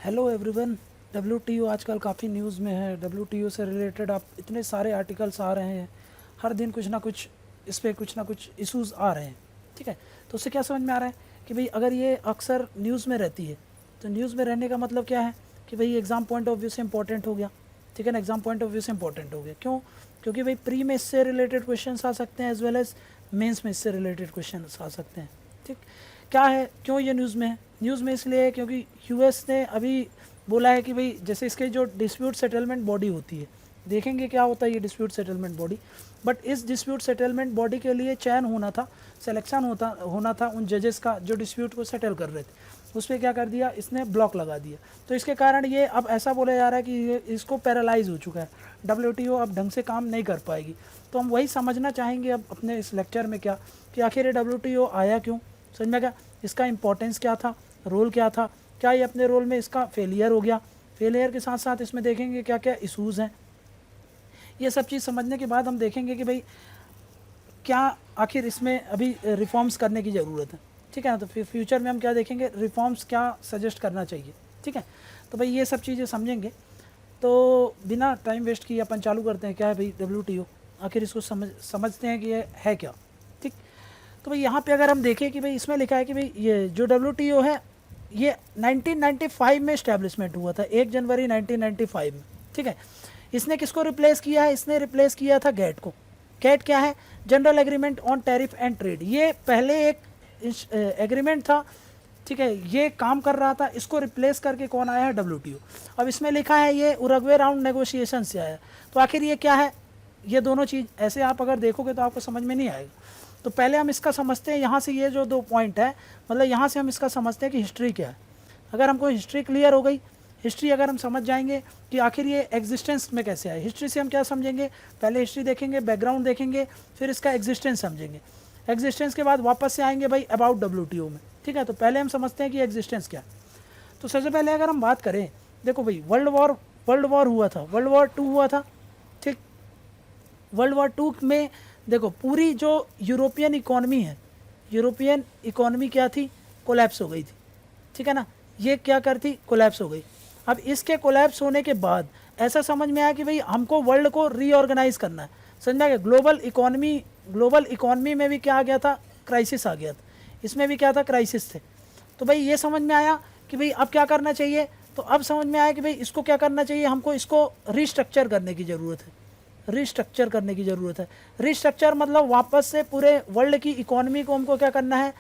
Hello everyone. WTO आजकल काफ़ी news में है। WTO से रिलेटेड आप इतने सारे आर्टिकल्स आ रहे हैं, हर दिन कुछ ना कुछ इस पे कुछ ना कुछ इश्यूज़ आ रहे हैं। ठीक है, तो उससे क्या समझ में आ रहा है कि भाई अगर ये अक्सर न्यूज़ में रहती है तो न्यूज़ में रहने का मतलब क्या है कि भाई एग्ज़ाम पॉइंट ऑफ व्यू से इंपॉर्टेंट हो गया। ठीक है ना, एग्ज़ाम पॉइंट ऑफ व्यू से इंपॉर्टेंट हो गया। क्यों? क्योंकि भाई प्री में इससे रिलेटेड क्वेश्चन आ सकते हैं एज वेल एज मेंस में इससे रिलेटेड क्वेश्चन आ सकते हैं। ठीक, क्या है, क्यों ये न्यूज़ में है? न्यूज़ में इसलिए है क्योंकि यूएस ने अभी बोला है कि भाई जैसे इसके जो डिस्प्यूट सेटलमेंट बॉडी होती है, देखेंगे क्या होता है ये डिस्प्यूट सेटलमेंट बॉडी। बट इस डिस्प्यूट सेटलमेंट बॉडी के लिए चयन होना था, सिलेक्शन होना था उन जजेस का जो डिस्प्यूट को सेटल कर रहे थे। उस पर क्या कर दिया, इसने ब्लॉक लगा दिया। तो इसके कारण ये अब ऐसा बोला जा रहा है कि ये इसको पैरालाइज हो चुका है। WTO अब ढंग से काम नहीं कर पाएगी। तो हम वही समझना चाहेंगे अब अपने इस लेक्चर में क्या, कि आखिर ये WTO आया क्यों, समझ में क्या, इसका इंपॉर्टेंस क्या था, रोल क्या था, क्या ये अपने रोल में इसका फेलियर हो गया। फेलियर के साथ साथ इसमें देखेंगे क्या क्या इशूज़ हैं। ये सब चीज़ समझने के बाद हम देखेंगे कि भाई क्या आखिर इसमें अभी रिफॉर्म्स करने की ज़रूरत है। ठीक है ना, तो फिर फ्यूचर में हम क्या देखेंगे, रिफॉर्म्स क्या सजेस्ट करना चाहिए। ठीक है, तो भाई ये सब चीज़ें समझेंगे। तो बिना टाइम वेस्ट किए अपन चालू करते हैं। क्या है भाई WTO, आखिर इसको समझते हैं कि ये है क्या। ठीक, तो भाई यहाँ पे अगर हम देखें कि भाई इसमें लिखा है कि भाई ये जो WTO है ये 1995 में इस्टेब्लिशमेंट हुआ था, 1 जनवरी 1995 में। ठीक है, इसने किसको रिप्लेस किया है, इसने रिप्लेस किया था गैट को। गैट क्या है, general agreement on tariff and trade. ये पहले एक एग्रीमेंट था, ठीक है, ये काम कर रहा था, इसको रिप्लेस करके कौन आया है, WTO। अब इसमें लिखा है ये उरुग्वे राउंड नेगोशिएशन से आया। तो आखिर ये क्या है, ये दोनों चीज़ ऐसे आप अगर देखोगे तो आपको समझ में नहीं आएगा। तो पहले हम इसका समझते हैं, यहाँ से ये जो 2 पॉइंट है, मतलब यहाँ से हम इसका समझते हैं कि हिस्ट्री क्या है। अगर हमको हिस्ट्री क्लियर हो गई, हिस्ट्री अगर हम समझ जाएंगे कि आखिर ये एग्जिस्टेंस में कैसे आए, हिस्ट्री से हम क्या समझेंगे, पहले हिस्ट्री देखेंगे, बैकग्राउंड देखेंगे, फिर इसका एग्जिस्टेंस समझेंगे। एग्जिस्टेंस के बाद वापस से आएंगे भाई अबाउट WTO में। ठीक है, तो पहले हम समझते हैं कि एग्जिस्टेंस क्या है। तो सबसे पहले अगर हम बात करें, देखो भाई वर्ल्ड वॉर हुआ था, वर्ल्ड वॉर 2 हुआ था। ठीक, वर्ल्ड वॉर 2 में देखो पूरी जो यूरोपियन इकॉनमी है, यूरोपियन इकॉनमी क्या थी, कोलैप्स हो गई थी। ठीक है ना, ये क्या करती, कोलैप्स हो गई। अब इसके कोलैप्स होने के बाद ऐसा समझ में आया कि भाई हमको वर्ल्ड को रीऑर्गेनाइज करना है। समझ में आ गया, ग्लोबल इकॉनमी में भी क्या आ गया था, क्राइसिस आ गया था, इसमें भी क्या था, क्राइसिस थे। तो भाई ये समझ में आया कि भाई अब क्या करना चाहिए। तो अब समझ में आया कि भाई इसको क्या करना चाहिए, हमको इसको रिस्ट्रक्चर करने की ज़रूरत है। रिस्ट्रक्चर करने की ज़रूरत है। रिस्ट्रक्चर मतलब वापस से पूरे वर्ल्ड की इकॉनमी को हमको क्या करना है,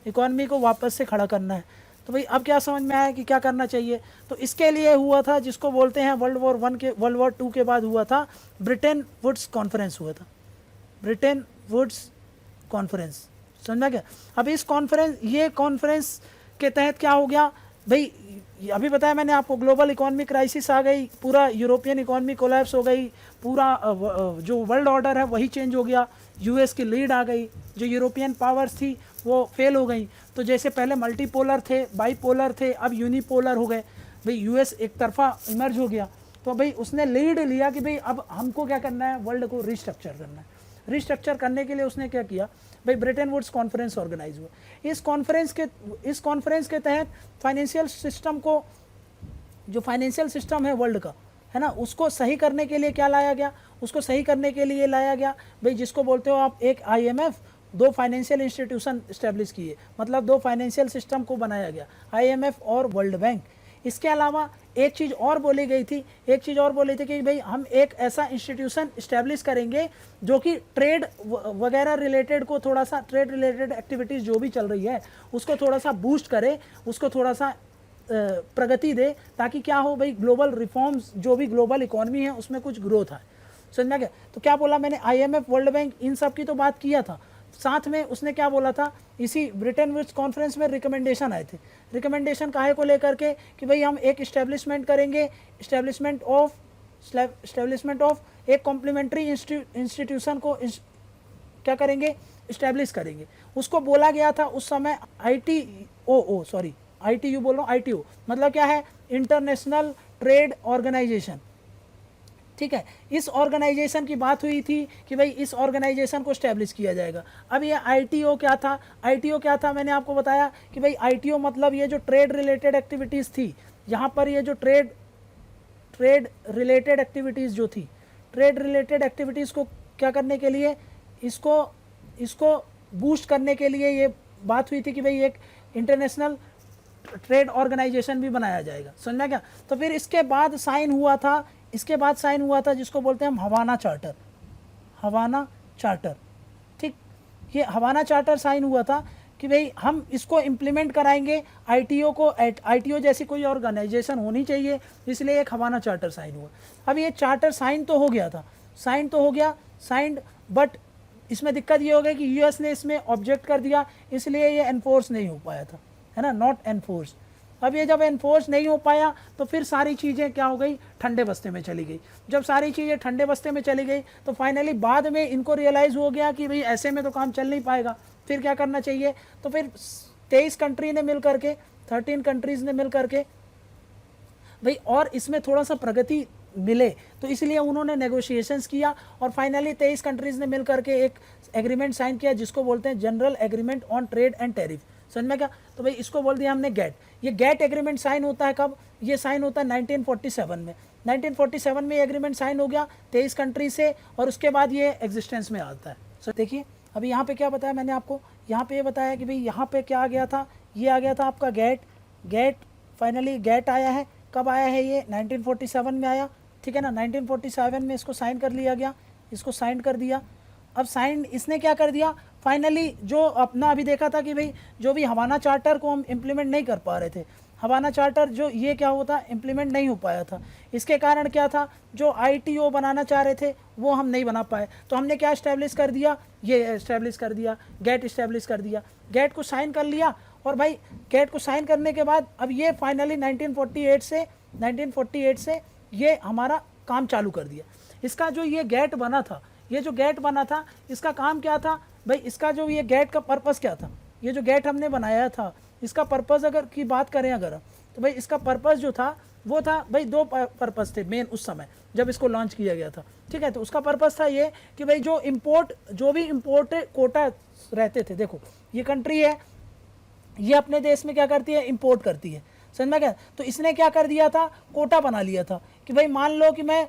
इकॉनमी को वापस से खड़ा करना है। तो भाई अब क्या समझ में आया कि क्या करना चाहिए। तो इसके लिए हुआ था जिसको बोलते हैं वर्ल्ड वॉर 2 के बाद हुआ था ब्रिटेन वुड्स कॉन्फ्रेंस हुआ था, ब्रिटेन वुड्स कॉन्फ्रेंस। समझ में क्या, अब इस कॉन्फ्रेंस के तहत क्या हो गया भाई, अभी बताया मैंने आपको, ग्लोबल इकॉनमी क्राइसिस आ गई, पूरा यूरोपियन इकॉनमी कोलैप्स हो गई, पूरा जो वर्ल्ड ऑर्डर है वही चेंज हो गया, US की लीड आ गई, जो यूरोपियन पावर्स थी वो फेल हो गई। तो जैसे पहले मल्टीपोलर थे, बाईपोलर थे, अब यूनिपोलर हो गए। भाई US एक तरफा इमर्ज हो गया। तो भाई उसने लीड लिया कि भाई अब हमको क्या करना है, वर्ल्ड को रिस्ट्रक्चर करना है। रिस्ट्रक्चर करने के लिए उसने क्या किया भाई, ब्रिटेन वुड्स कॉन्फ्रेंस ऑर्गेनाइज हुआ। इस कॉन्फ्रेंस के तहत फाइनेंशियल सिस्टम को, जो फाइनेंशियल सिस्टम है वर्ल्ड का, है ना, उसको सही करने के लिए क्या लाया गया, उसको सही करने के लिए लाया गया भाई जिसको बोलते हो आप एक IMF, 2 फाइनेंशियल इंस्टीट्यूशन इस्टेब्लिश किए, मतलब 2 फाइनेंशियल सिस्टम को बनाया गया, IMF और वर्ल्ड बैंक। इसके अलावा एक चीज़ और बोली गई थी, कि भाई हम एक ऐसा इंस्टीट्यूशन इस्टेब्लिश करेंगे जो कि ट्रेड वगैरह रिलेटेड को, थोड़ा सा ट्रेड रिलेटेड एक्टिविटीज़ जो भी चल रही है उसको थोड़ा सा बूस्ट करे, उसको थोड़ा सा प्रगति दे, ताकि क्या हो भाई, ग्लोबल रिफॉर्म्स, जो भी ग्लोबल इकॉनमी है उसमें कुछ ग्रोथ है। समझ में गया। तो क्या बोला मैंने, IMF, वर्ल्ड बैंक, इन सब की तो बात किया था, साथ में उसने क्या बोला था, इसी ब्रिटेन वुड्स कॉन्फ्रेंस में रिकमेंडेशन आए थे। रिकमेंडेशन काहे को लेकर के कि भाई हम एक इस्टेब्लिशमेंट करेंगे, इस्टेब्लिशमेंट ऑफ एक कॉम्प्लीमेंट्री इंस्टीट्यूशन को क्या करेंगे, इस्टेब्लिश करेंगे। उसको बोला गया था उस समय ITU बोल रहा हूँ, ITU मतलब क्या है, इंटरनेशनल ट्रेड ऑर्गेनाइजेशन। ठीक है। इस ऑर्गेनाइजेशन की बात हुई थी कि भाई इस ऑर्गेनाइजेशन को स्टैब्लिश किया जाएगा। अब ये आईटीओ क्या था, आईटीओ क्या था, मैंने आपको बताया कि भाई आईटीओ मतलब ये जो ट्रेड रिलेटेड एक्टिविटीज़ थी, यहाँ पर ये जो ट्रेड रिलेटेड एक्टिविटीज़ जो थी, ट्रेड रिलेटेड एक्टिविटीज़ को क्या करने के लिए, इसको बूस्ट करने के लिए ये बात हुई थी कि भाई एक इंटरनेशनल ट्रेड ऑर्गेनाइजेशन भी बनाया जाएगा। समझ में क्या? तो फिर इसके बाद साइन हुआ था, जिसको बोलते हैं हम हवाना चार्टर, हवाना चार्टर। ठीक, ये हवाना चार्टर साइन हुआ था कि भाई हम इसको इम्प्लीमेंट कराएंगे, आईटीओ को, आईटीओ जैसी कोई ऑर्गेनाइजेशन होनी चाहिए, इसलिए एक हवाना चार्टर साइन हुआ। अब ये चार्टर साइन तो हो गया, साइंड, बट इसमें दिक्कत ये हो गई कि यूएस ने इसमें ऑब्जेक्ट कर दिया, इसलिए ये एनफोर्स नहीं हो पाया था, है ना, नॉट एनफोर्स। अब ये जब एनफोर्स नहीं हो पाया तो फिर सारी चीज़ें क्या हो गई, ठंडे बस्ते में चली गई। जब सारी चीज़ें ठंडे बस्ते में चली गई तो फाइनली बाद में इनको रियलाइज़ हो गया कि भाई ऐसे में तो काम चल नहीं पाएगा, फिर क्या करना चाहिए। तो फिर 23 कंट्री ने मिल करके, 13 कंट्रीज़ ने मिल करके भाई और इसमें थोड़ा सा प्रगति मिले, तो इसलिए उन्होंने नेगोशिएशंस किया और फाइनली 23 कंट्रीज़ ने मिल करके एक एग्रीमेंट साइन किया, जिसको बोलते हैं general agreement on trade and tariff. समझ में क्या? तो भाई इसको बोल दिया हमने गेट। ये गेट एग्रीमेंट साइन होता है कब? ये साइन होता है 1947 में। 1947 में ये एग्रीमेंट साइन हो गया 23 कंट्री से, और उसके बाद ये एग्जिस्टेंस में आता है। सो देखिए अभी यहाँ पे क्या बताया मैंने आपको, यहाँ पे ये बताया कि भाई यहाँ पे क्या आ गया था, ये आ गया था आपका गेट। फाइनली गेट आया है, कब आया है ये? 1947 में आया, ठीक है ना। 1947 में इसको साइन कर लिया गया, इसको साइन कर दिया। अब साइन इसने क्या कर दिया, फाइनली जो अपना अभी देखा था कि भाई जो भी हवाना चार्टर को हम इम्प्लीमेंट नहीं कर पा रहे थे, हवाना चार्टर जो ये क्या होता इम्प्लीमेंट नहीं हो पाया था, इसके कारण क्या था, जो आईटीओ बनाना चाह रहे थे वो हम नहीं बना पाए। तो हमने क्या इस्टेब्लिश कर दिया, ये इस्टेब्लिश कर दिया, गेट इस्टेब्लिश कर दिया। गेट को साइन कर लिया, और भाई गेट को साइन करने के बाद अब ये फाइनली 1948 से ये हमारा काम चालू कर दिया। इसका जो ये गेट बना था, इसका काम क्या था भाई, इसका जो ये गेट का पर्पस क्या था, ये जो गेट हमने बनाया था इसका पर्पस अगर की बात करें अगर, तो भाई इसका पर्पस जो था वो था भाई, दो पर्पस थे मेन उस समय जब इसको लॉन्च किया गया था, ठीक है। तो उसका पर्पस था ये कि भाई जो भी इम्पोर्ट कोटा रहते थे, देखो ये कंट्री है, ये अपने देश में क्या करती है, इंपोर्ट करती है, समझ में क्या। तो इसने क्या कर दिया था, कोटा बना लिया था कि भाई मान लो कि मैं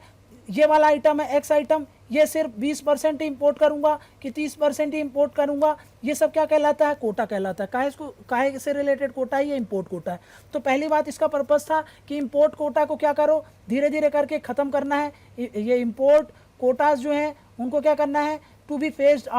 ये वाला आइटम है, एक्स आइटम, ये सिर्फ 20% ही इंपोर्ट करूंगा कि 30% ही इंपोर्ट करूंगा, ये सब क्या कहलाता है, कोटा कहलाता है। काहे से रिलेटेड कोटा है, ये इंपोर्ट कोटा है। तो पहली बात इसका पर्पस था कि इंपोर्ट कोटा को क्या करो, धीरे धीरे करके ख़त्म करना है। ये इंपोर्ट कोटाज जो हैं उनको क्या करना है, टू बी फेस्ड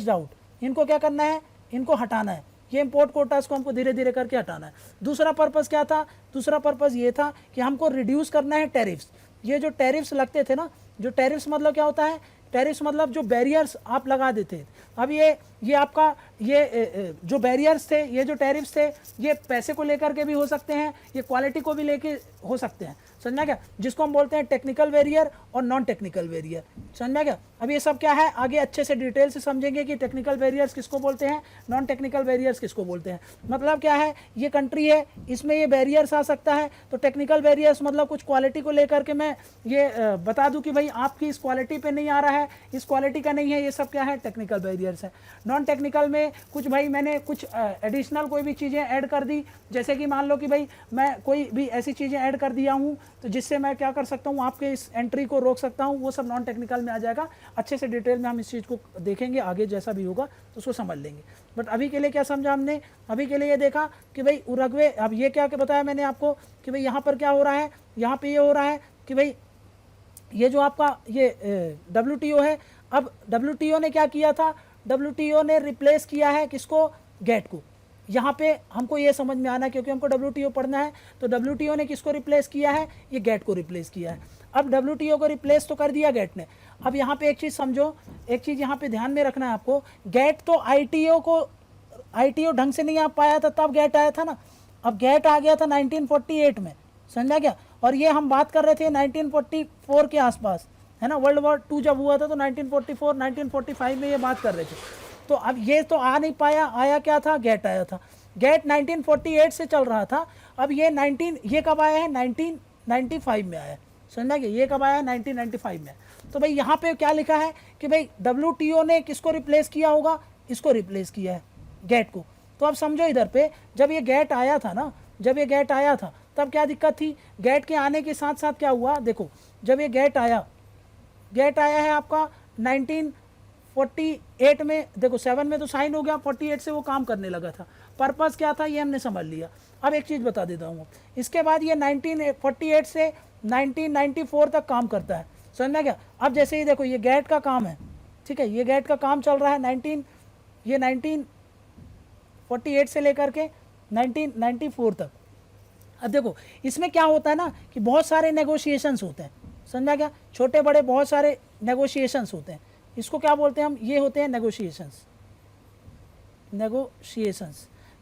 आउट, इनको क्या करना है, इनको हटाना है। ये इंपोर्ट कोटास को हमको धीरे धीरे करके हटाना है। दूसरा पर्पस क्या था, दूसरा पर्पस ये था कि हमको रिड्यूस करना है टैरिफ्स। ये जो टैरिफ्स लगते थे ना, जो टैरिफ्स मतलब क्या होता है, टैरिफ्स मतलब जो बैरियर्स आप लगा देते। अब ये आपका ये जो बैरियर्स थे, ये जो टैरिफ्स थे, ये पैसे को लेकर के भी हो सकते हैं, ये क्वालिटी को भी लेके हो सकते हैं, समझना क्या, जिसको हम बोलते हैं टेक्निकल बैरियर और नॉन टेक्निकल बैरियर, समझना क्या। अब ये सब क्या है, आगे अच्छे से डिटेल से समझेंगे कि टेक्निकल बैरियर्स किसको बोलते हैं, नॉन टेक्निकल बैरियर्स किसको बोलते हैं। मतलब क्या है, ये कंट्री है, इसमें ये बैरियर्स आ सकता है। तो टेक्निकल बैरियर्स मतलब कुछ क्वालिटी को लेकर के मैं ये बता दूं कि भाई आपकी इस क्वालिटी पे नहीं आ रहा है, इस क्वालिटी का नहीं है, ये सब क्या है, टेक्निकल बैरियर्स है। नॉन टेक्निकल में कुछ भाई मैंने कुछ एडिशनल कोई भी चीज़ें ऐड कर दी, जैसे कि मान लो कि भाई मैं कोई भी ऐसी चीज़ें ऐड कर दिया हूँ तो जिससे मैं क्या कर सकता हूँ, आपके इस एंट्री को रोक सकता हूँ, वो सब नॉन टेक्निकल में आ जाएगा। अच्छे से डिटेल में हम इस चीज़ को देखेंगे, आगे जैसा भी होगा तो उसको समझ लेंगे। बट अभी के लिए क्या समझा हमने, अभी के लिए ये देखा कि भाई उरुग्वे, अब ये क्या बताया मैंने आपको कि भाई यहाँ पर क्या हो रहा है, यहाँ पे ये हो रहा है कि भाई ये जो आपका ये WTO है, अब WTO ने क्या किया था, WTO ने रिप्लेस किया है किसको, गेट को। यहाँ पे हमको ये समझ में आना है क्योंकि हमको WTO पढ़ना है, तो WTO ने किसको रिप्लेस किया है, ये गेट को रिप्लेस किया है। अब WTO को रिप्लेस तो कर दिया गेट ने। अब यहाँ पे एक चीज़ समझो, एक चीज़ यहाँ पे ध्यान में रखना है आपको, गेट तो ITO ढंग से नहीं आ पाया था तब गेट आया था ना। अब गेट आ गया था 1948 में, समझा क्या। और ये हम बात कर रहे थे 1944 के आसपास, है ना। वर्ल्ड वॉर 2 जब हुआ था तो 1944 1945 में ये बात कर रहे थे। तो अब ये तो आ नहीं पाया, आया क्या था, गेट आया था। गेट 1948 से चल रहा था। अब ये कब आया है, 1995 में आया, समझ में आ गया। ये कब आया? 1995 में। तो भाई यहाँ पे क्या लिखा है कि भाई WTO ने किसको रिप्लेस किया होगा? इसको रिप्लेस किया है, गेट को। तो अब समझो इधर पे जब ये गेट आया था ना, जब ये गेट आया था तब क्या दिक्कत थी? गेट के आने के साथ साथ क्या हुआ देखो, जब ये गेट आया है आपका 1948 में, देखो 7 में तो साइन हो गया, 48 से वो काम करने लगा था। पर्पस क्या था ये हमने समझ लिया। अब एक चीज़ बता देता हूँ, इसके बाद ये 1948 से 1994 तक काम करता है, समझ में क्या। अब जैसे ही देखो ये गेट का काम है, ठीक है, ये गेट का काम चल रहा है 1948 से लेकर के 1994 तक। अब देखो इसमें क्या होता है ना कि बहुत सारे नेगोशिएशंस होते हैं, समझा क्या, छोटे बड़े बहुत सारे नेगोशिएशंस होते हैं। इसको क्या बोलते हैं हम? ये होते हैं नेगोशिएशंस।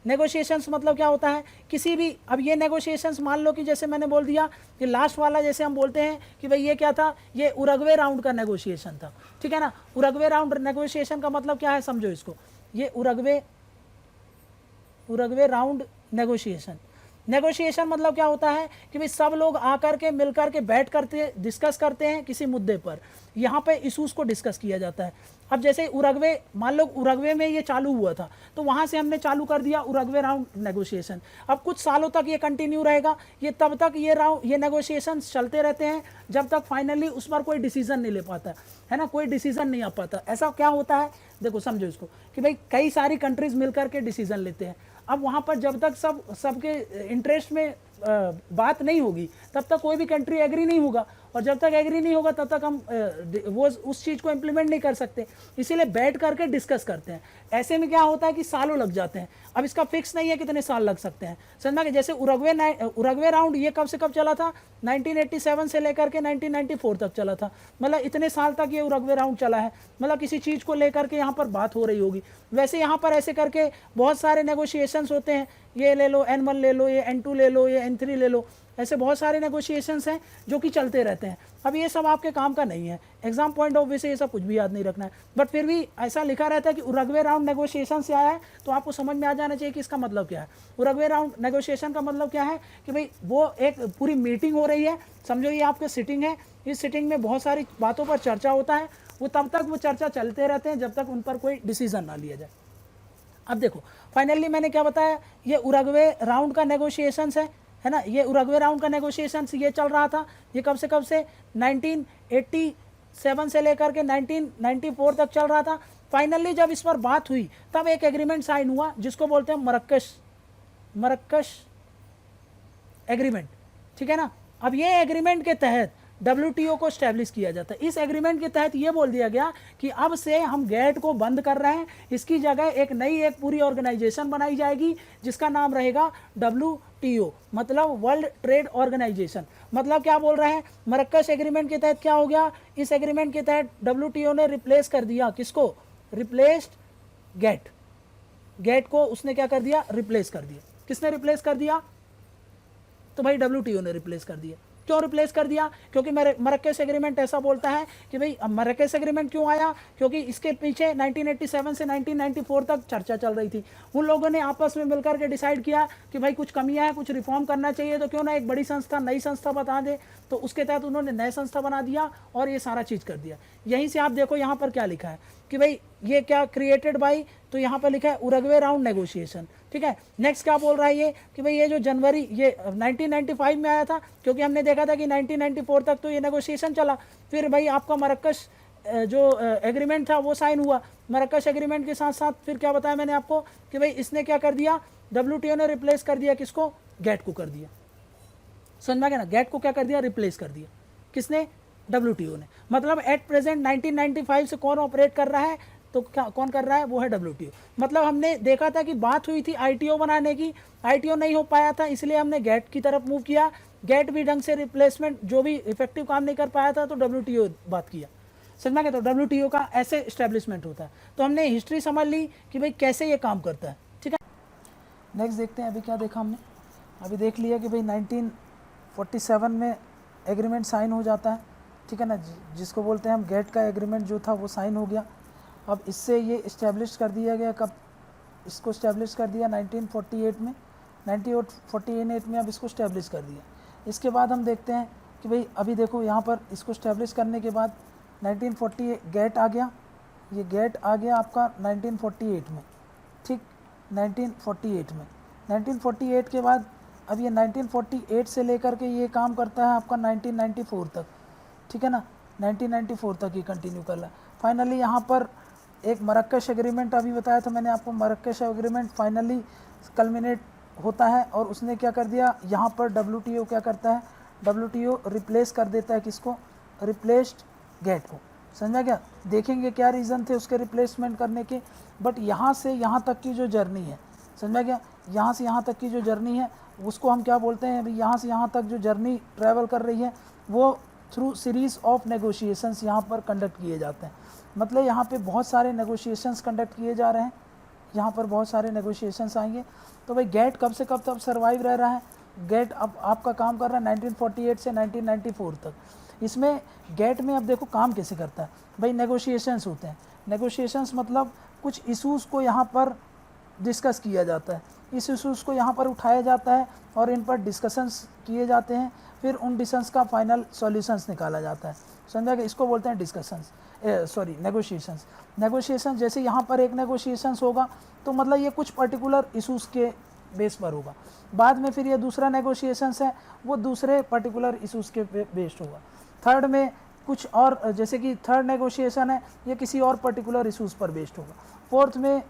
नेगोशिएशंस मतलब क्या होता है? किसी भी, अब ये नेगोशिएशंस मान लो कि जैसे मैंने बोल दिया कि लास्ट वाला, जैसे हम बोलते हैं कि भाई ये क्या था? ये उरुग्वे राउंड का नेगोशिएशन था, ठीक है ना। उरुग्वे राउंड नेगोशिएशन का मतलब क्या है समझो इसको। ये उरुग्वे राउंड नेगोशिएशन मतलब क्या होता है कि भाई सब लोग आकर के मिलकर के बैठ करते डिस्कस करते हैं किसी मुद्दे पर, यहाँ पे इशूज़ को डिस्कस किया जाता है। अब जैसे उरुग्वे, मान लो उरुग्वे में ये चालू हुआ था तो वहाँ से हमने चालू कर दिया उरुग्वे राउंड नेगोशिएशन। अब कुछ सालों तक ये कंटिन्यू रहेगा, ये तब तक ये नेगोशिएशन चलते रहते हैं जब तक फाइनली उस पर कोई डिसीजन नहीं ले पाता है ना, कोई डिसीजन नहीं आ पाता। ऐसा क्या होता है देखो समझो इसको कि भाई कई सारी कंट्रीज़ मिलकर के डिसीजन लेते हैं। अब वहाँ पर जब तक सबके इंटरेस्ट में बात नहीं होगी तब तक कोई भी कंट्री एग्री नहीं होगा, और जब तक एग्री नहीं होगा तब तक हम वो उस चीज़ को इम्प्लीमेंट नहीं कर सकते। इसीलिए बैठ करके डिस्कस करते हैं। ऐसे में क्या होता है कि सालों लग जाते हैं। अब इसका फिक्स नहीं है कितने साल लग सकते हैं, समझना कि जैसे उरुग्वे राउंड ये कब से कब चला था? 1987 से लेकर के 1994 तक चला था, मतलब इतने साल तक ये उरुग्वे राउंड चला है। मतलब किसी चीज़ को लेकर के यहाँ पर बात हो रही होगी। वैसे यहाँ पर ऐसे करके बहुत सारे नेगोशिएशंस होते हैं, ये ले लो N1 ले लो, ये N2 ले लो, ये N3 ले लो, ऐसे बहुत सारे नेगोशिएशंस हैं जो कि चलते रहते हैं। अब ये सब आपके काम का नहीं है, एग्जाम पॉइंट ऑफ व्यू से ये सब कुछ भी याद नहीं रखना है, बट फिर भी ऐसा लिखा रहता है कि उरुग्वे राउंड नेगोशिएशन से आया है तो आपको समझ में आ जाना चाहिए कि इसका मतलब क्या है। उरुग्वे राउंड नेगोशिएशन का मतलब क्या है कि भाई वो एक पूरी मीटिंग हो रही है, समझो ये आपके सिटिंग है, इस सिटिंग में बहुत सारी बातों पर चर्चा होता है, वो तब तक वो चर्चा चलते रहते हैं जब तक उन पर कोई डिसीजन ना लिया जाए। अब देखो फाइनली मैंने क्या बताया, ये उरुग्वे राउंड का नेगोशिएशंस है ना, ये उरुग्वे राउंड का नेगोशिएशंस ये चल रहा था। ये कब से 1987 से लेकर के 1994 तक चल रहा था। फाइनली जब इस पर बात हुई तब एक एग्रीमेंट साइन हुआ जिसको बोलते हैं मरक्कश एग्रीमेंट, ठीक है ना। अब ये एग्रीमेंट के तहत WTO को स्टैब्लिश किया जाता है। इस एग्रीमेंट के तहत ये बोल दिया गया कि अब से हम गेट को बंद कर रहे हैं, इसकी जगह एक पूरी ऑर्गेनाइजेशन बनाई जाएगी जिसका नाम रहेगा WTO, मतलब वर्ल्ड ट्रेड ऑर्गेनाइजेशन। मतलब क्या बोल रहे हैं, मरक्कश एग्रीमेंट के तहत क्या हो गया, इस एग्रीमेंट के तहत WTO ने रिप्लेस कर दिया किसको? रिप्लेस्ड गेट को उसने क्या कर दिया? रिप्लेस कर दिया। किसने रिप्लेस कर दिया? तो भाई WTO ने रिप्लेस कर दिया। क्यों रिप्लेस कर दिया? क्योंकि मरक्कश एग्रीमेंट ऐसा बोलता है कि भाई मरक्कश एग्रीमेंट क्यों आया, क्योंकि इसके पीछे 1987 से 1994 तक चर्चा चल रही थी। उन लोगों ने आपस में मिलकर के डिसाइड किया कि भाई कुछ कमियां हैं, कुछ रिफॉर्म करना चाहिए, तो क्यों ना एक बड़ी संस्था नई संस्था बता दे। तो उसके तहत उन्होंने नई संस्था बना दिया और ये सारा चीज़ कर दिया। यहीं से आप देखो यहाँ पर क्या लिखा है कि भाई ये क्या क्रिएटेड बाई, तो यहाँ पर लिखा है उरुग्वे राउंड नेगोशिएशन, ठीक है। नेक्स्ट क्या बोल रहा है ये कि भाई ये जो जनवरी ये 1995 में आया था, क्योंकि हमने देखा था कि 1994 तक तो ये नेगोशिएशन चला। फिर भाई आपका मरक्कश जो एग्रीमेंट था वो साइन हुआ। मरक्कश एग्रीमेंट के साथ साथ फिर क्या बताया मैंने आपको कि भाई इसने क्या कर दिया, WTO ने रिप्लेस कर दिया किसको? गेट को कर दिया। समझ में आ गया ना, गेट को क्या कर दिया? रिप्लेस कर दिया। किसने? WTO ने। मतलब एट प्रेजेंट 1995 से कौन ऑपरेट कर रहा है, तो क्या कौन कर रहा है? वो है WTO। मतलब हमने देखा था कि बात हुई थी ITO बनाने की, ITO नहीं हो पाया था, इसलिए हमने गेट की तरफ मूव किया। गेट भी ढंग से रिप्लेसमेंट जो भी इफेक्टिव काम नहीं कर पाया था तो WTO बात किया। समझ में आ गया? तो WTO का ऐसे इस्टेब्लिशमेंट होता है। तो हमने हिस्ट्री समझ ली कि भाई कैसे ये काम करता है, ठीक है। नेक्स्ट देखते हैं अभी क्या देखा हमने। अभी देख लिया कि भाई 1947 में एग्रीमेंट साइन हो जाता है, ठीक है ना, जिसको बोलते हैं हम गेट का एग्रीमेंट जो था वो साइन हो गया। अब इससे ये इस्टेब्लिश कर दिया गया, कब इसको इस्टेब्लिश कर दिया? 1948 में। 1948 में अब इसको इस्टेब्लिश कर दिया। इसके बाद हम देखते हैं कि भाई अभी देखो यहाँ पर इसको स्टैब्लिश करने के बाद 1948 गेट आ गया, ये गेट आ गया आपका 1948 में, ठीक, 1948 में। 1948 के बाद अब ये 1948 से लेकर के ये काम करता है आपका 1994 तक, ठीक है ना, 1994 तक ये कंटिन्यू कर रहा है। फाइनली यहाँ पर एक मरक्कश एग्रीमेंट अभी बताया था मैंने आपको, मरक्कश एग्रीमेंट फाइनली कल्मिनेट होता है और उसने क्या कर दिया, यहाँ पर WTO क्या करता है, WTO रिप्लेस कर देता है किसको, रिप्लेस्ड गेट को। समझा क्या, देखेंगे क्या रीज़न थे उसके रिप्लेसमेंट करने के, बट यहाँ से यहाँ तक की जो जर्नी है, समझा क्या, यहाँ से यहाँ तक की जो जर्नी है उसको हम क्या बोलते हैं, अभी यहाँ से यहाँ तक जो जर्नी ट्रैवल कर रही है वो थ्रू सीरीज़ ऑफ नेगोशिएशंस यहाँ पर कंडक्ट किए जाते हैं। मतलब यहाँ पे बहुत सारे नेगोशिएशंस कंडक्ट किए जा रहे हैं, यहाँ पर बहुत सारे नेगोशिएशंस आएंगे। तो भाई गेट कब से कब तक सर्वाइव रह रहा है, गेट अब आपका काम कर रहा है 1948 से 1994 तक। इसमें गेट में अब देखो काम कैसे करता है भाई, नेगोशिएशंस होते हैं, नेगोशिएशंस मतलब कुछ इशूज़ को यहाँ पर डिस्कस किया जाता है, इस इशूज़ को यहाँ पर उठाया जाता है और इन पर डिस्कशंस किए जाते हैं, फिर उन डिस्कशंस का फाइनल सॉल्यूशंस निकाला जाता है। समझा कि इसको बोलते हैं डिस्कशंस, सॉरी नेगोशिएशंस। नेगोशिएशन जैसे यहाँ पर एक नेगोशिएशंस होगा तो मतलब ये कुछ पर्टिकुलर इशूज़ के बेस पर होगा, बाद में फिर ये दूसरा नेगोशिएशंस है वो दूसरे पर्टिकुलर इशूज़ के बेस्ड होगा, थर्ड में कुछ और, जैसे कि थर्ड नेगोशिएशन है ये किसी और पर्टिकुलर इशूज़ पर बेस्ड होगा, फोर्थ में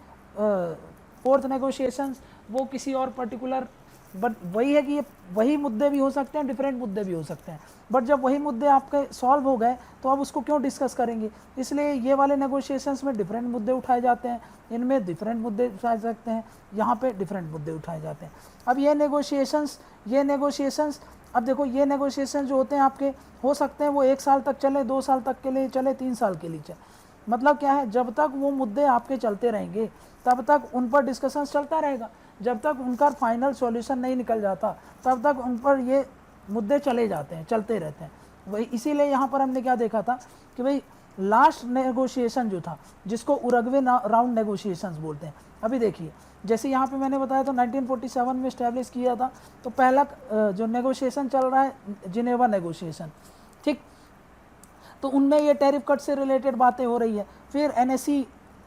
फोर्थ नेगोशिएशंस वो किसी और पर्टिकुलर, बट वही है कि ये वही मुद्दे भी हो सकते हैं, डिफरेंट मुद्दे भी हो सकते हैं, बट जब वही मुद्दे आपके सॉल्व हो गए तो आप उसको क्यों डिस्कस करेंगे, इसलिए ये वाले नेगोशिएशंस में डिफरेंट मुद्दे उठाए जाते हैं, इनमें डिफरेंट मुद्दे उठाए सकते हैं, यहाँ पे डिफरेंट मुद्दे उठाए जाते हैं। अब ये नेगोशिएशंस अब देखो ये नेगोशिएशन जो होते हैं आपके हो सकते हैं वो 1 साल तक चले, 2 साल तक के लिए चले, 3 साल के लिए चले, मतलब क्या है, जब तक वो मुद्दे आपके चलते रहेंगे तब तक उन पर डिस्कशन चलता रहेगा, जब तक उनका फाइनल सॉल्यूशन नहीं निकल जाता तब तक उन पर ये मुद्दे चले जाते हैं, चलते रहते हैं। वही इसीलिए यहाँ पर हमने क्या देखा था कि भाई लास्ट नेगोशिएशन जो था जिसको उरुग्वे राउंड नेगोशिएशंस बोलते हैं, अभी देखिए जैसे यहाँ पे मैंने बताया था 1947 में इस्टेब्लिश किया था, तो पहला जो नेगोशिएशन चल रहा है जिनेवा नेगोशिएशन, ठीक, तो उनमें ये टैरिफ कट से रिलेटेड बातें हो रही है। फिर NSE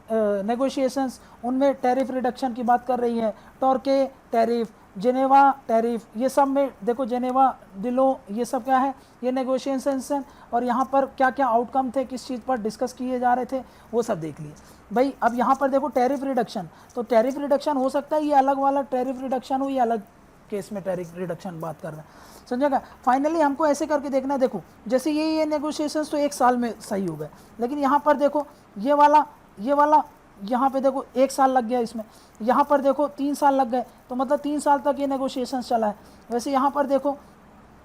नेगोशिएशंस उनमें टैरिफ रिडक्शन की बात कर रही है, टॉर्के टैरिफ, जेनेवा टैरिफ, ये सब में देखो जेनेवा डिलो ये सब क्या है, ये नेगोशिएशंस हैं और यहाँ पर क्या क्या आउटकम थे, किस चीज़ पर डिस्कस किए जा रहे थे वो सब देख लिए भाई। अब यहाँ पर देखो टैरिफ रिडक्शन, तो टैरिफ रिडक्शन हो सकता है ये अलग वाला टैरिफ रिडक्शन हो, ये अलग केस में टैरिफ रिडक्शन बात कर रहे हैं, समझेगा। फाइनली हमको ऐसे करके देखना है, देखो जैसे ये नेगोशिएशंस तो 1 साल में सही हो गए, लेकिन यहाँ पर देखो ये वाला यहाँ पे देखो 1 साल लग गया इसमें, यहाँ पर देखो 3 साल लग गए, तो मतलब 3 साल तक ये नेगोशिएशंस चला है। वैसे यहाँ पर देखो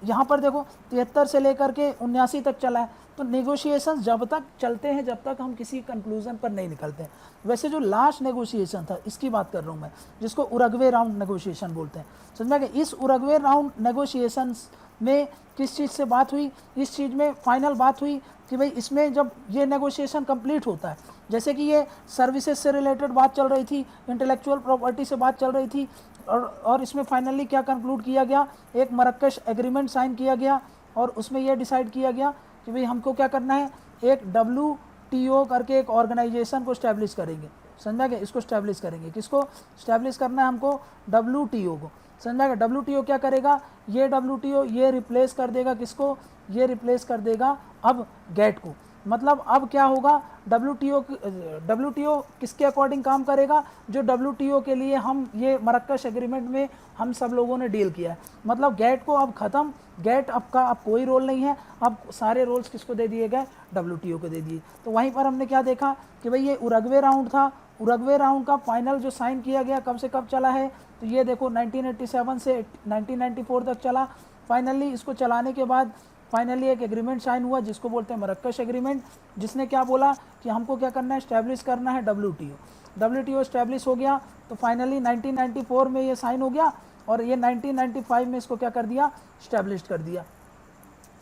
73 से लेकर के 79 तक चला है, तो नेगोशिएशंस जब तक चलते हैं जब तक हम किसी कंक्लूजन पर नहीं निकलते हैं। वैसे जो लास्ट नेगोशिएशन था इसकी बात कर रहा हूँ मैं, जिसको उरुग्वे राउंड नेगोशिएशन बोलते हैं, समझा कि इस उरुग्वे राउंड नेगोशिएशंस में किस चीज़ से बात हुई, इस चीज़ में फाइनल बात हुई कि भाई इसमें जब ये नेगोशिएशन कंप्लीट होता है, जैसे कि ये सर्विसेज से रिलेटेड बात चल रही थी, इंटेलेक्चुअल प्रॉपर्टी से बात चल रही थी, और इसमें फाइनली क्या कंक्लूड किया गया, एक मरक्कश एग्रीमेंट साइन किया गया और उसमें यह डिसाइड किया गया कि भाई हमको क्या करना है, एक WTO करके एक ऑर्गेनाइजेशन को स्टैब्लिश करेंगे, समझा कि इसको स्टैब्लिश करेंगे, किसको स्टैब्लिश करना है हमको, WTO को, समझा कि WTO क्या करेगा, ये WTO ये रिप्लेस कर देगा किसको, ये रिप्लेस कर देगा अब गेट को। मतलब अब क्या होगा, WTO किसके अकॉर्डिंग काम करेगा, जो WTO के लिए हम ये मरक्कश एग्रीमेंट में हम सब लोगों ने डील किया है। मतलब गेट को अब ख़त्म, गेट अब का अब कोई रोल नहीं है, अब सारे रोल्स किसको दे दिए गए, WTO को दे दिए। तो वहीं पर हमने क्या देखा कि भाई ये उरुग्वे राउंड था, उरुग्वे राउंड का फाइनल जो साइन किया गया कब से कब चला है, तो ये देखो 1987 से 1994 तक चला। फाइनली इसको चलाने के बाद फाइनली एक एग्रीमेंट साइन हुआ जिसको बोलते हैं मरक्कश एग्रीमेंट, जिसने क्या बोला कि हमको क्या करना है, इस्टेब्लिश करना है WTO इस्टेब्लिश हो गया। तो फाइनली 1994 में ये साइन हो गया और ये 1995 में इसको क्या कर दिया, इस्टेब्लिश कर दिया,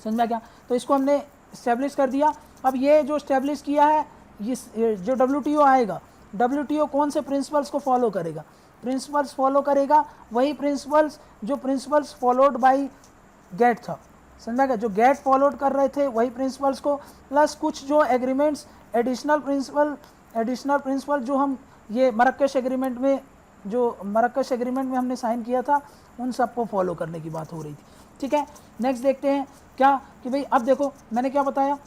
समझ में क्या। तो इसको हमने इस्टेब्लिश कर दिया। अब ये जो इस्टेब्लिश किया है, ये जो WTO आएगा, WTO कौन से प्रिंसिपल्स को फॉलो करेगा, प्रिंसिपल्स फॉलो करेगा वही प्रिंसिपल्स जो प्रिंसिपल्स फॉलोड बाई गेट था, समझा गया, जो गेट फॉलोड कर रहे थे वही प्रिंसिपल्स को, प्लस कुछ जो एग्रीमेंट्स एडिशनल प्रिंसिपल जो हम ये मरक्कश एग्रीमेंट में, जो मरक्कश एग्रीमेंट में हमने साइन किया था, उन सबको फॉलो करने की बात हो रही थी। ठीक है, नेक्स्ट देखते हैं क्या कि भाई अब देखो मैंने क्या बताया,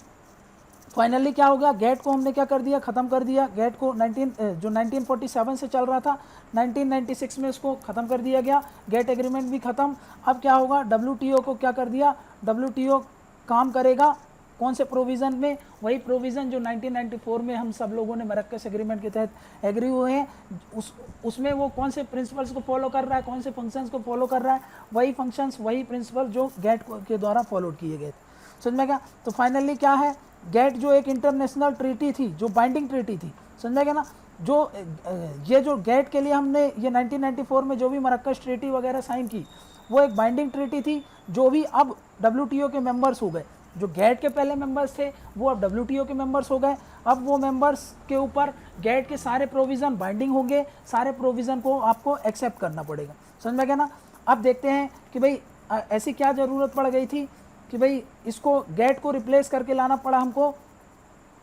फाइनली क्या हो गया, गेट को हमने क्या कर दिया, ख़त्म कर दिया। गेट को 1947 से चल रहा था, 1996 में इसको ख़त्म कर दिया गया, गेट एग्रीमेंट भी ख़त्म। अब क्या होगा, WTO को क्या कर दिया, WTO काम करेगा कौन से प्रोविज़न में, वही प्रोविज़न जो 1994 में हम सब लोगों ने मरक्कश एग्रीमेंट के तहत एग्री हुए हैं, उसमें वो कौन से प्रिंसिपल्स को फॉलो कर रहा है, कौन से फंक्शंस को फॉलो कर रहा है, वही फंक्शंस वही प्रिंसिपल जो गेट के द्वारा फॉलो किए गए थे। समझ में क्या, तो फाइनली क्या है, गेट जो एक इंटरनेशनल ट्रीटी थी, जो बाइंडिंग ट्रीटी थी, समझा गया ना, जो ये जो गेट के लिए हमने ये 1994 में जो भी मरक्कश ट्रीटी वगैरह साइन की, वो एक बाइंडिंग ट्रीटी थी, जो भी अब WTO के मेंबर्स हो गए। जो गेट के पहले मेंबर्स थे वो अब WTO के मेंबर्स हो गए। अब वो मेंबर्स के ऊपर गेट के सारे प्रोविज़न बाइंडिंग होंगे, सारे प्रोविज़न को आपको एक्सेप्ट करना पड़ेगा। समझ में गया ना। अब देखते हैं कि भाई ऐसी क्या ज़रूरत पड़ गई थी कि भाई इसको गेट को रिप्लेस करके लाना पड़ा, हमको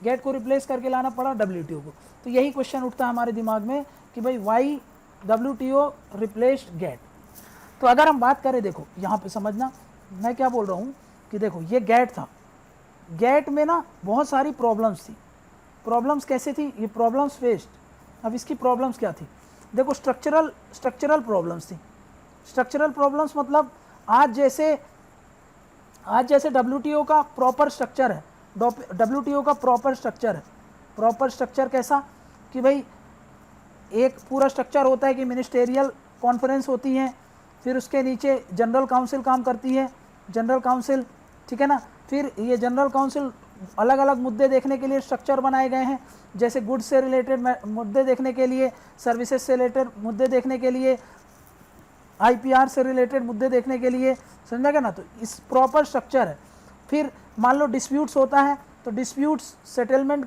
गेट को रिप्लेस करके लाना पड़ा WTO को। तो यही क्वेश्चन उठता है हमारे दिमाग में कि भाई वाई WTO रिप्लेस्ड गेट। तो अगर हम बात करें, देखो यहाँ पे समझना मैं क्या बोल रहा हूँ कि देखो ये गेट था, गेट में ना बहुत सारी प्रॉब्लम्स थी। प्रॉब्लम्स कैसे थी, ये प्रॉब्लम्स फेस्ड। अब इसकी प्रॉब्लम्स क्या थी, देखो स्ट्रक्चरल प्रॉब्लम्स थी। स्ट्रक्चरल प्रॉब्लम्स मतलब आज जैसे WTO का प्रॉपर स्ट्रक्चर है, WTO का प्रॉपर स्ट्रक्चर है। प्रॉपर स्ट्रक्चर कैसा कि भाई एक पूरा स्ट्रक्चर होता है कि मिनिस्टेरियल कॉन्फ्रेंस होती है, फिर उसके नीचे जनरल काउंसिल काम करती है, जनरल काउंसिल, ठीक है ना। फिर ये जनरल काउंसिल अलग अलग मुद्दे देखने के लिए स्ट्रक्चर बनाए गए हैं, जैसे गुड्स से रिलेटेड मुद्दे देखने के लिए, सर्विसेज से रिलेटेड मुद्दे देखने के लिए, IPR से रिलेटेड मुद्दे देखने के लिए, समझा गया ना। तो इस प्रॉपर स्ट्रक्चर है। फिर मान लो डिस्प्यूट्स होता है, तो डिस्प्यूट सेटलमेंट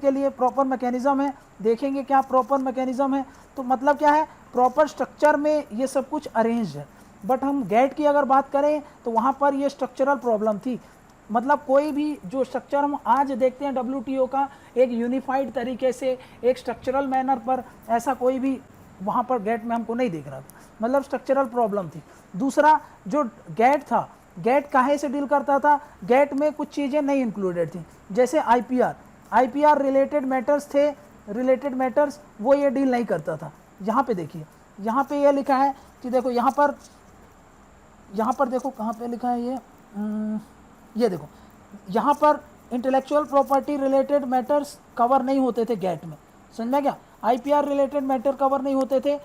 के लिए प्रॉपर मैकेनिज़्म है। देखेंगे क्या प्रॉपर मैकेनिज़्म है, तो मतलब क्या है, प्रॉपर स्ट्रक्चर में ये सब कुछ अरेंज है। बट हम गेट की अगर बात करें तो वहाँ पर ये स्ट्रक्चरल प्रॉब्लम थी। मतलब कोई भी जो स्ट्रक्चर हम आज देखते हैं WTO का, एक यूनिफाइड तरीके से एक स्ट्रक्चरल मैनर पर, ऐसा कोई भी वहाँ पर गेट में हमको नहीं दिख रहा था। मतलब स्ट्रक्चरल प्रॉब्लम थी। दूसरा जो गेट था, गेट काहे से डील करता था, गेट में कुछ चीज़ें नहीं इंक्लूडेड थी, जैसे IPR रिलेटेड मैटर्स वो ये डील नहीं करता था। यहाँ पे देखिए, यहाँ पे ये लिखा है कि देखो यहाँ पर देखो कहाँ पे लिखा है ये देखो यहाँ पर intellectual property related matters cover नहीं होते थे गेट में, समझ में क्या। IPR रिलेटेड मैटर कवर नहीं होते थे,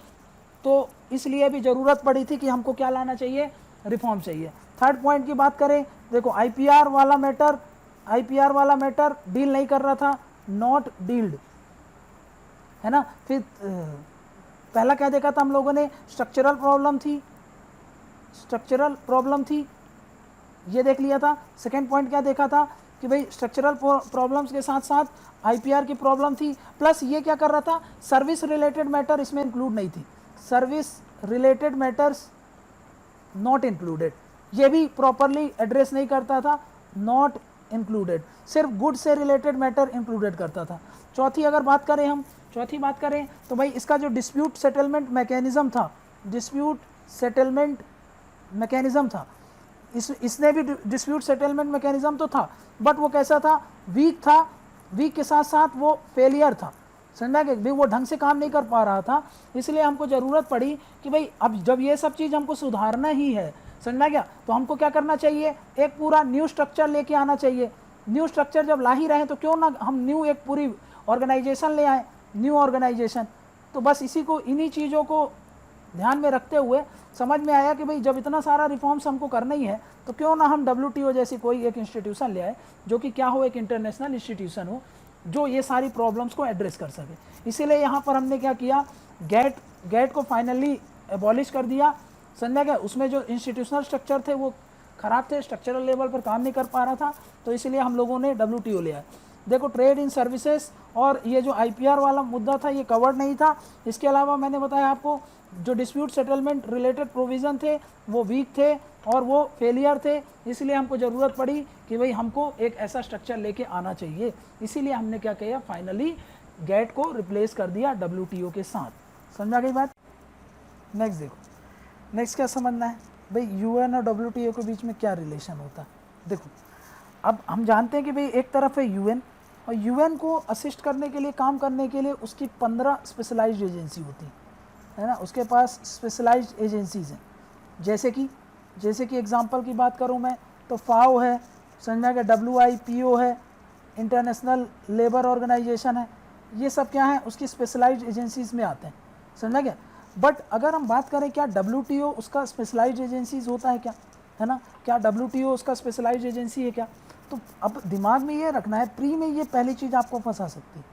तो इसलिए भी ज़रूरत पड़ी थी कि हमको क्या लाना चाहिए, रिफॉर्म चाहिए। थर्ड पॉइंट की बात करें, देखो IPR वाला मैटर डील नहीं कर रहा था, नॉट डील्ड, है ना। फिर पहला क्या देखा था हम लोगों ने, स्ट्रक्चरल प्रॉब्लम थी, ये देख लिया था। सेकेंड पॉइंट क्या देखा था कि भाई स्ट्रक्चरल प्रॉब्लम्स के साथ साथ IPR की प्रॉब्लम थी, प्लस ये क्या कर रहा था, सर्विस रिलेटेड मैटर इसमें इंक्लूड नहीं थी, service related matters not included, ये भी प्रॉपरली एड्रेस नहीं करता था, नॉट इंक्लूडेड, सिर्फ गुड से रिलेटेड मैटर इंक्लूडेड करता था। चौथी बात करें तो भाई इसका जो डिस्प्यूट सेटलमेंट मैकेनिज़्म था, इसने भी डिस्प्यूट सेटलमेंट मैकेनिज़्म तो था, बट वो कैसा था, वीक के साथ साथ वो फेलियर था, समझा कि भाई वो ढंग से काम नहीं कर पा रहा था। इसलिए हमको ज़रूरत पड़ी कि भाई अब जब ये सब चीज़ हमको सुधारना ही है, समझा क्या, तो हमको क्या करना चाहिए, एक पूरा न्यू स्ट्रक्चर लेके आना चाहिए। न्यू स्ट्रक्चर जब ला ही रहे तो क्यों ना हम न्यू एक पूरी ऑर्गेनाइजेशन ले आए, न्यू ऑर्गेनाइजेशन। तो बस इन्हीं चीज़ों को ध्यान में रखते हुए समझ में आया कि भाई जब इतना सारा रिफॉर्म्स हमको करना ही है, तो क्यों ना हम WTO जैसी कोई एक इंस्टीट्यूशन ले आए, जो कि क्या हो, एक इंटरनेशनल इंस्टीट्यूशन हो, जो ये सारी प्रॉब्लम्स को एड्रेस कर सके। इसीलिए यहाँ पर हमने क्या किया, गेट को फाइनली एबॉलिश कर दिया, समझा गया। उसमें जो इंस्टीट्यूशनल स्ट्रक्चर थे वो ख़राब थे, स्ट्रक्चरल लेवल पर काम नहीं कर पा रहा था, तो इसलिए हम लोगों ने WTO ले आए। देखो ट्रेड इन सर्विसेज और ये जो IPR वाला मुद्दा था ये कवर्ड नहीं था। इसके अलावा मैंने बताया आपको जो डिस्प्यूट सेटलमेंट रिलेटेड प्रोविज़न थे वो वीक थे और वो फेलियर थे, इसलिए हमको ज़रूरत पड़ी कि भाई हमको एक ऐसा स्ट्रक्चर लेके आना चाहिए, इसीलिए हमने क्या किया, फाइनली गेट को रिप्लेस कर दिया WTO के साथ। समझा गई बात। नेक्स्ट देखो, नेक्स्ट क्या समझना है भाई, UN और WTO के बीच में क्या रिलेशन होता है। देखो अब हम जानते हैं कि भाई एक तरफ है UN और UN को असिस्ट करने के लिए, काम करने के लिए उसकी 15 स्पेशलाइज्ड एजेंसी होती है ना, उसके पास स्पेशलाइज्ड एजेंसीज़ हैं। जैसे कि एग्जांपल की बात करूं मैं तो FAO है, समझा कि WIPO है, इंटरनेशनल लेबर ऑर्गेनाइजेशन है, ये सब क्या है उसकी स्पेशलाइज्ड एजेंसीज़ में आते हैं। समझा क्या। बट अगर हम बात करें क्या WTO उसका स्पेशलाइज्ड एजेंसीज होता है क्या, है ना, क्या WTO उसका स्पेशलाइज्ड एजेंसी है क्या। तो अब दिमाग में ये रखना है, प्री में ये पहली चीज़ आपको फंसा सकती है,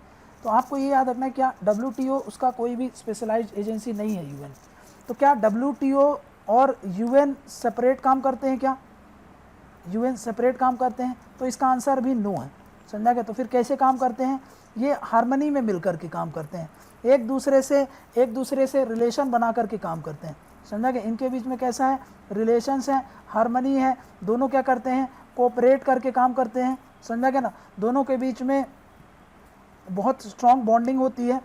तो आपको ये याद रखना है क्या WTO उसका कोई भी स्पेशलाइज्ड एजेंसी नहीं है UN। तो क्या WTO और UN सेपरेट काम करते हैं क्या, UN सेपरेट काम करते हैं, तो इसका आंसर भी नो है। समझा क्या। तो फिर कैसे काम करते हैं, ये हार्मनी में मिलकर के काम करते हैं, एक दूसरे से रिलेशन बना करके काम करते हैं। समझा कि इनके बीच में कैसा है, रिलेशंस है, हार्मनी है, दोनों क्या करते हैं, कोऑपरेट करके काम करते हैं। समझा क्या ना, दोनों के बीच में बहुत स्ट्रॉन्ग बॉन्डिंग होती है,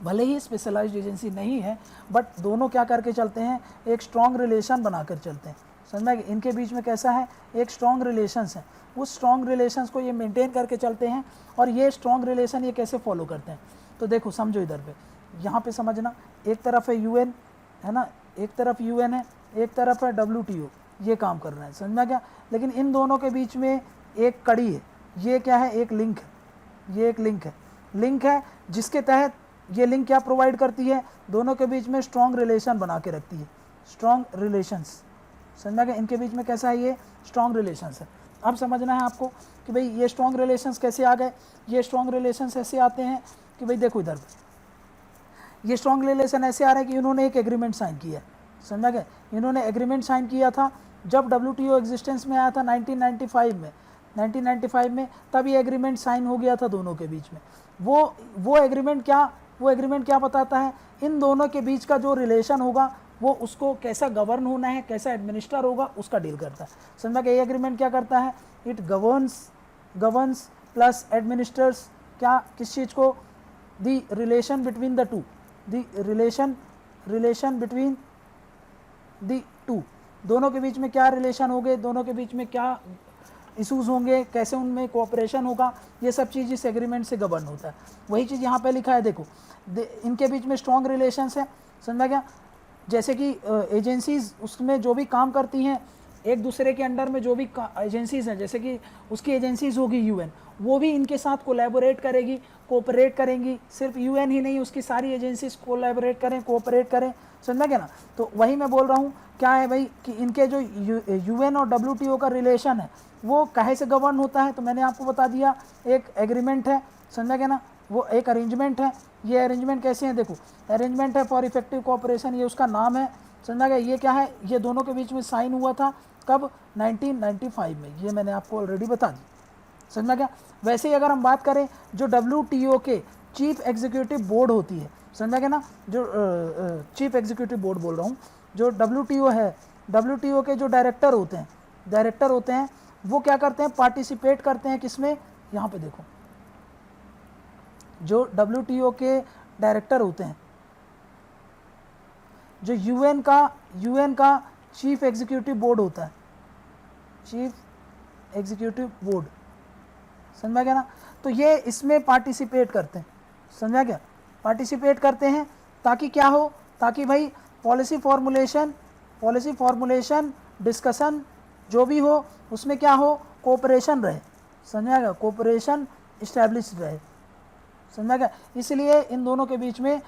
भले ही स्पेशलाइज्ड एजेंसी नहीं है बट दोनों क्या करके चलते हैं, एक स्ट्रॉन्ग रिलेशन बनाकर चलते हैं। समझा कि इनके बीच में कैसा है, एक स्ट्रॉन्ग रिलेशंस है, उस स्ट्रॉन्ग रिलेशंस को ये मेंटेन करके चलते हैं। और ये स्ट्रॉन्ग रिलेशन ये कैसे फॉलो करते हैं, तो देखो समझो इधर पे, यहाँ पे समझना, एक तरफ है UN है ना, एक तरफ UN है, एक तरफ है WTO, ये काम कर रहा है। समझना क्या। लेकिन इन दोनों के बीच में एक कड़ी है, ये क्या है, एक लिंक है, ये एक लिंक है जिसके तहत ये लिंक क्या प्रोवाइड करती है, दोनों के बीच में स्ट्रॉन्ग रिलेशन बना के रखती है, स्ट्रॉन्ग रिलेशंस। समझा क्या, इनके बीच में कैसा है, ये स्ट्रॉन्ग रिलेशंस है। अब समझना है आपको कि भाई ये स्ट्रॉन्ग रिलेशंस कैसे आ गए, ये स्ट्रॉन्ग रिलेशंस ऐसे आते हैं कि भाई देखो इधर ये स्ट्रॉन्ग रिलेशन ऐसे आ रहे हैं कि इन्होंने एक एग्रीमेंट साइन किया है। समझा क्या, इन्होंने एग्रीमेंट साइन किया था जब WTO एग्जिस्टेंस में आया था 1995 में, तब ये एग्रीमेंट साइन हो गया था दोनों के बीच में। वो एग्रीमेंट क्या बताता है, इन दोनों के बीच का जो रिलेशन होगा वो उसको कैसा गवर्न होना है, कैसा एडमिनिस्टर होगा, उसका डील करता है। समझा कि ये एग्रीमेंट क्या करता है, इट गवर्न्स प्लस एडमिनिस्टर्स क्या, किस चीज़ को, the relation between the two, the relation between the two, दोनों के बीच में क्या रिलेशन होंगे, दोनों के बीच में क्या इशूज़ होंगे, कैसे उनमें कोऑपरेशन होगा, ये सब चीज़ इस एग्रीमेंट से गवर्न होता है। वही चीज़ यहाँ पे लिखा है, देखो इनके बीच में स्ट्रॉन्ग रिलेशंस है। समझा क्या, जैसे कि एजेंसीज़ उसमें जो भी काम करती हैं, एक दूसरे के अंडर में जो भी एजेंसीज़ हैं, जैसे कि उसकी एजेंसीज़ होगी UN, वो भी इनके साथ कोलैबोरेट करेगी, कोऑपरेट करेंगी। सिर्फ UN ही नहीं, उसकी सारी एजेंसीज कोलैबोरेट करें, कोऑपरेट करें। समझा क्या ना। तो वही मैं बोल रहा हूँ क्या है भाई कि इनके जो UN और WTO का रिलेशन है वो काहे से गवर्न होता है, तो मैंने आपको बता दिया, एक एग्रीमेंट है। समझा क्या ना, वो एक अरेंजमेंट है। ये अरेंजमेंट कैसे है, देखो अरेंजमेंट है फॉर इफेक्टिव कोऑपरेशन, ये उसका नाम है। समझा गया, ये क्या है, ये दोनों के बीच में साइन हुआ था कब, 1995 में, ये मैंने आपको ऑलरेडी बता दी। समझा क्या। वैसे ही अगर हम बात करें जो WTO के चीफ एग्जीक्यूटिव बोर्ड होती है, समझा क्या ना, जो चीफ एग्जीक्यूटिव बोर्ड बोल रहा हूँ, जो WTO है, WTO के जो डायरेक्टर होते हैं वो क्या करते हैं, पार्टिसिपेट करते हैं किसमें, यहाँ पे देखो जो WTO के डायरेक्टर होते हैं, जो UN का चीफ एग्जीक्यूटिव बोर्ड होता है, चीफ एग्जीक्यूटिव बोर्ड। समझा क्या ना, तो ये इसमें पार्टिसिपेट करते हैं। समझा क्या, पार्टिसिपेट करते हैं ताकि क्या हो, ताकि भाई पॉलिसी फॉर्मुलेशन डिस्कशन जो भी हो उसमें क्या हो, कोऑपरेशन रहे। समझा क्या, कोऑपरेशन इस्टेब्लिश रहे। समझा क्या, इसलिए इन दोनों के बीच में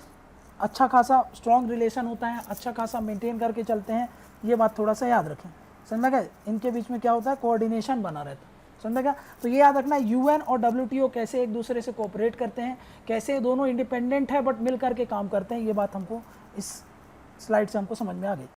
अच्छा खासा स्ट्रॉन्ग रिलेशन होता है, अच्छा खासा मेंटेन करके चलते हैं, ये बात थोड़ा सा याद रखें। समझा क्या, इनके बीच में क्या होता है, कोऑर्डिनेशन बना रहता है। समझा क्या, तो ये याद रखना UN और WTO कैसे एक दूसरे से कोऑपरेट करते हैं, कैसे दोनों इंडिपेंडेंट है बट मिल करके काम करते हैं, ये बात हमको इस स्लाइड से हमको समझ में आ गई।